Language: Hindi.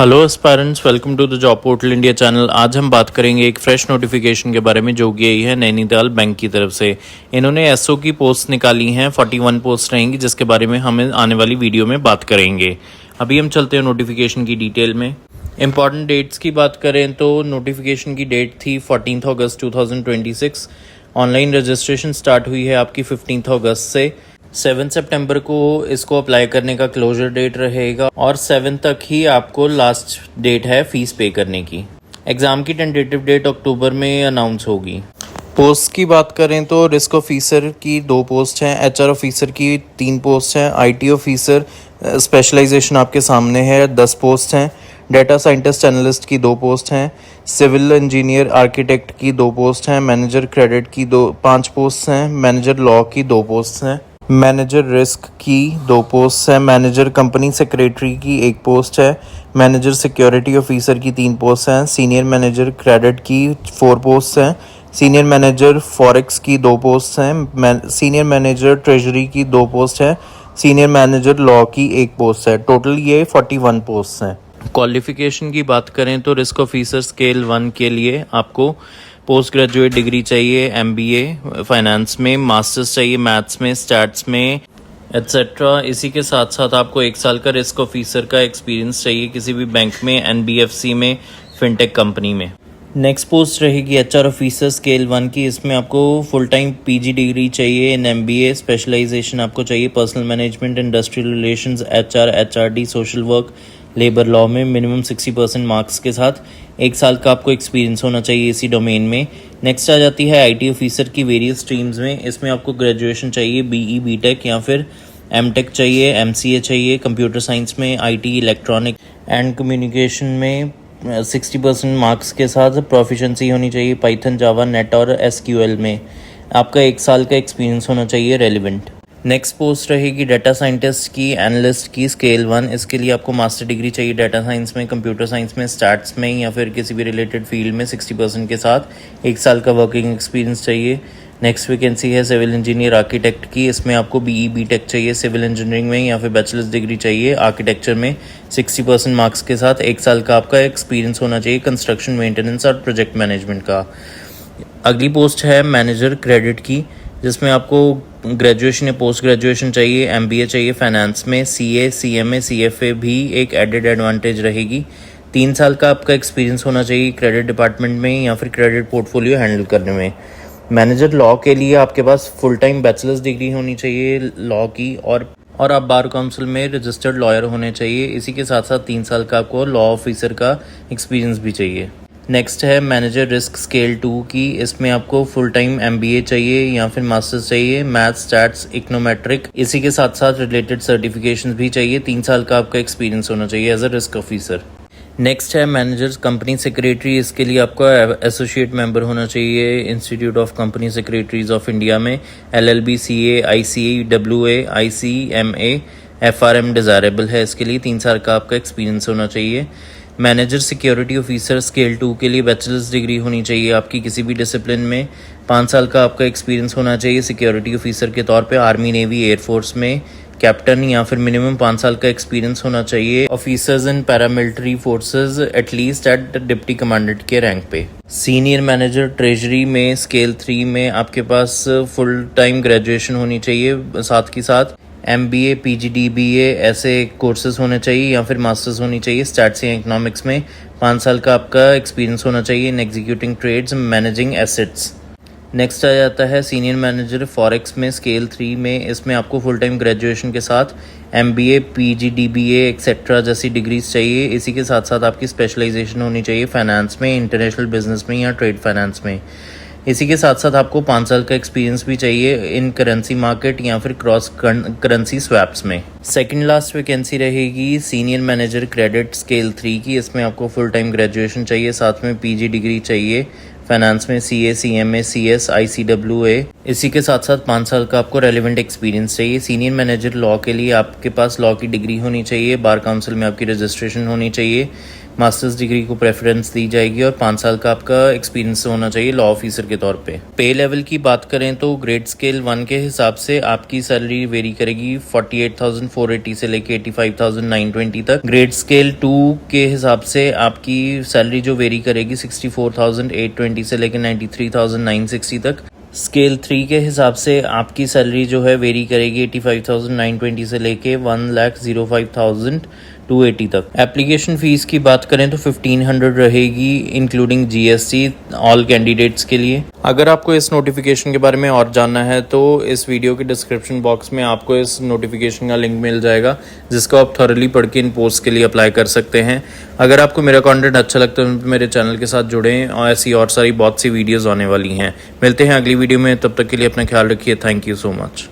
Hello aspirants, welcome to the job portal India channel. आज हम बात करेंगे एक फ्रेश नोटिफिकेशन के बारे में जो कि आई है नैनीताल बैंक की तरफ से। इन्होंने एसओ की पोस्ट निकाली हैं, 41 पोस्ट रहेंगी, जिसके बारे में हम आने वाली वीडियो में बात करेंगे। अभी हम चलते हैं नोटिफिकेशन की डिटेल में। इंपॉर्टेंट डेट्स की बात करें तो नोटिफिकेशन की डेट थी 14 अगस्त 2026। ऑनलाइन रजिस्ट्रेशन स्टार्ट हुई है आपकी 15 अगस्त से। 7 सितंबर को इसको अप्लाई करने का क्लोजर डेट रहेगा और 7 तक ही आपको लास्ट डेट है फीस पे करने की। एग्ज़ाम की टेंटेटिव डेट अक्टूबर में अनाउंस होगी। पोस्ट की बात करें तो रिस्क ऑफिसर की 2 पोस्ट हैं, एचआर ऑफिसर की 3 पोस्ट हैं, आईटी ऑफिसर स्पेशलाइजेशन आपके सामने है 10 पोस्ट हैं, डेटा साइंटिस्ट एनालिस्ट की 2 पोस्ट हैं, सिविल इंजीनियर आर्किटेक्ट की 2 पोस्ट हैं, मैनेजर क्रेडिट की 5 पोस्ट हैं, मैनेजर लॉ की 2 पोस्ट हैं, मैनेजर रिस्क की 2 पोस्ट है, मैनेजर कंपनी सेक्रेटरी की 1 पोस्ट है, मैनेजर सिक्योरिटी ऑफिसर की 3 पोस्ट हैं, सीनियर मैनेजर क्रेडिट की 4 पोस्ट हैं, सीनियर मैनेजर फॉरेक्स की 2 पोस्ट हैं, सीनियर मैनेजर ट्रेजरी की 2 पोस्ट है, सीनियर मैनेजर लॉ की 1 पोस्ट है। टोटल ये 41 पोस्ट हैं। क्वालिफिकेशन की बात करें तो रिस्क ऑफिसर स्केल 1 के लिए आपको पोस्ट ग्रेजुएट डिग्री चाहिए, एमबीए फाइनेंस में, मास्टर्स चाहिए मैथ्स में, स्टैट्स में एट्सेट्रा। इसी के साथ साथ आपको 1 साल का रिस्क ऑफिसर का एक्सपीरियंस चाहिए किसी भी बैंक में, एनबीएफसी में, फिनटेक कंपनी में। नेक्स्ट पोस्ट रहेगी एचआर ऑफिसर स्केल 1 की। इसमें आपको फुल टाइम पीजी डिग्री चाहिए इन एमबीए, स्पेशलाइजेशन आपको चाहिए personal management, industrial relations, HR, HRD, social work, labour law में, मिनिमम 60% मार्क्स के साथ 1 साल का आपको एक्सपीरियंस होना चाहिए इसी डोमेन में। नेक्स्ट आ जाती है आईटी ऑफिसर की वेरियस स्ट्रीम्स में। इसमें आपको ग्रेजुएशन चाहिए, बीई, बीटेक या फिर एमटेक चाहिए, एमसीए चाहिए, कंप्यूटर साइंस में, आईटी, इलेक्ट्रॉनिक एंड कम्युनिकेशन में 60% मार्क्स के साथ प्रोफिशिएंसी होनी चाहिए पाइथन, जावा, नेट और एसक्यूएल में। आपका 1 साल का एक्सपीरियंस होना चाहिए रेलिवेंट। नेक्स्ट पोस्ट रहेगी डाटा साइंटिस्ट की, एनालिस्ट की स्केल 1। इसके लिए आपको मास्टर डिग्री चाहिए डाटा साइंस में, कंप्यूटर साइंस में, स्टैट्स में या फिर किसी भी रिलेटेड फील्ड में 60% के साथ 1 साल का वर्किंग एक्सपीरियंस चाहिए। नेक्स्ट वैकेंसी है सिविल इंजीनियर आर्किटेक्ट की। इसमें आपको बीई, बीटेक चाहिए सिविल इंजीनियरिंग में या फिर बैचलर्स डिग्री चाहिए आर्किटेक्चर में, 60% मार्क्स के साथ 1 साल का आपका एक्सपीरियंस होना चाहिए कंस्ट्रक्शन, मेंटेनेंस और प्रोजेक्ट मैनेजमेंट का। अगली पोस्ट है मैनेजर क्रेडिट की, जिसमें आपको ग्रेजुएशन या पोस्ट ग्रेजुएशन चाहिए, एमबीए चाहिए फाइनेंस में, सीए, सीएमए, सीएफए भी एक एडेड एडवांटेज रहेगी। 3 साल का आपका एक्सपीरियंस होना चाहिए क्रेडिट डिपार्टमेंट में या फिर क्रेडिट पोर्टफोलियो हैंडल करने में। मैनेजर लॉ के लिए आपके पास फुल टाइम बैचलर्स डिग्री होनी चाहिए लॉ की और आप बार काउंसिल में रजिस्टर्ड लॉयर होने चाहिए। इसी के साथ साथ 3 साल का आपको लॉ ऑफिसर का एक्सपीरियंस भी चाहिए। नेक्स्ट है मैनेजर रिस्क स्केल 2 की। इसमें आपको फुल टाइम एमबीए चाहिए या फिर मास्टर्स चाहिए, मैथ्स, स्टैट्स, इकोनोमेट्रिक। इसी के साथ साथ रिलेटेड सर्टिफिकेशंस भी चाहिए। 3 साल का आपका एक्सपीरियंस होना चाहिए as a risk officer. Next है मैनेजर कंपनी सेक्रेटरी। इसके लिए आपको एसोसिएट मेंबर होना चाहिए Institute of Company Secretaries of India में, LLB, CA, ICWA, ICMA, FRM desirable है। इसके लिए 3 साल का आपका एक्सपीरियंस होना चाहिए। मैनेजर सिक्योरिटी ऑफिसर स्केल 2 के लिए बैचलर्स डिग्री होनी चाहिए आपकी किसी भी डिसिप्लिन में, 5 साल का आपका एक्सपीरियंस होना चाहिए सिक्योरिटी ऑफिसर के तौर पे आर्मी, नेवी, एयरफोर्स में कैप्टन या फिर मिनिमम 5 साल का एक्सपीरियंस होना चाहिए officers in paramilitary forces at least at deputy commandant के रैंक पे। सीनियर मैनेजर ट्रेजरी में स्केल 3 में आपके पास फुल टाइम ग्रेजुएशन होनी चाहिए, साथ ही साथ एमबीए, पीजीडीबीए ऐसे कोर्सेज होने चाहिए या फिर मास्टर्स होनी चाहिए स्टैट्स या इकोनॉमिक्स में। 5 साल का आपका एक्सपीरियंस होना चाहिए in executing trades, managing assets. Next आ जाता है सीनियर मैनेजर फॉरेक्स में स्केल 3 में। इसमें आपको फुल टाइम ग्रेजुएशन के साथ एमबीए, पीजीडीबीए एक्सेट्रा जैसी डिग्रीज चाहिए। इसी के साथ साथ आपकी स्पेशलाइजेशन होनी चाहिए फाइनेंस में, इंटरनेशनल बिजनेस में या ट्रेड फाइनेंस में। इसी के साथ साथ आपको 5 साल का एक्सपीरियंस भी चाहिए इन करेंसी मार्केट या फिर क्रॉस करेंसी स्वैप्स में। सेकंड लास्ट वैकेंसी रहेगी सीनियर मैनेजर क्रेडिट स्केल 3 की। इसमें आपको फुल टाइम ग्रेजुएशन चाहिए, साथ में पीजी डिग्री चाहिए फाइनेंस में, सीए, सीएमए, सीएस, आईसीडब्ल्यूए। इसी के साथ साथ 5 साल का आपको रेलिवेंट एक्सपीरियंस चाहिए। सीनियर मैनेजर लॉ के लिए आपके पास लॉ की डिग्री होनी चाहिए, बार काउंसिल में आपकी रजिस्ट्रेशन होनी चाहिए, मास्टर्स डिग्री को प्रेफरेंस दी जाएगी और 5 साल का आपका एक्सपीरियंस होना चाहिए लॉ ऑफिसर के तौर पे लेवल की बात करें तो ग्रेड स्केल 1 के हिसाब से आपकी सैलरी वेरी करेगी 48,480 से लेके 85,920 तक। ग्रेड स्केल 2 के हिसाब से आपकी सैलरी जो वेरी करेगी 64,820 से लेके 93,960 तक। स्केल 3 के हिसाब से आपकी सैलरी जो है वेरी करेगी 85,920 से लेके 1,05,280 तक। एप्लीकेशन फ़ीस की बात करें तो 1,500 रहेगी इंक्लूडिंग जीएसटी ऑल कैंडिडेट्स के लिए। अगर आपको इस नोटिफिकेशन के बारे में और जानना है तो इस वीडियो के डिस्क्रिप्शन बॉक्स में आपको इस नोटिफिकेशन का लिंक मिल जाएगा, जिसको आप थॉरली पढ़ के इन पोस्ट के लिए अप्लाई कर सकते हैं। अगर आपको मेरा कंटेंट अच्छा लगता है तो मेरे चैनल के साथ जुड़ें और ऐसी और सारी बहुत सी वीडियोज़ आने वाली हैं। मिलते हैं अगली वीडियो में, तब तक के लिए अपना ख्याल रखिए। Thank you so much.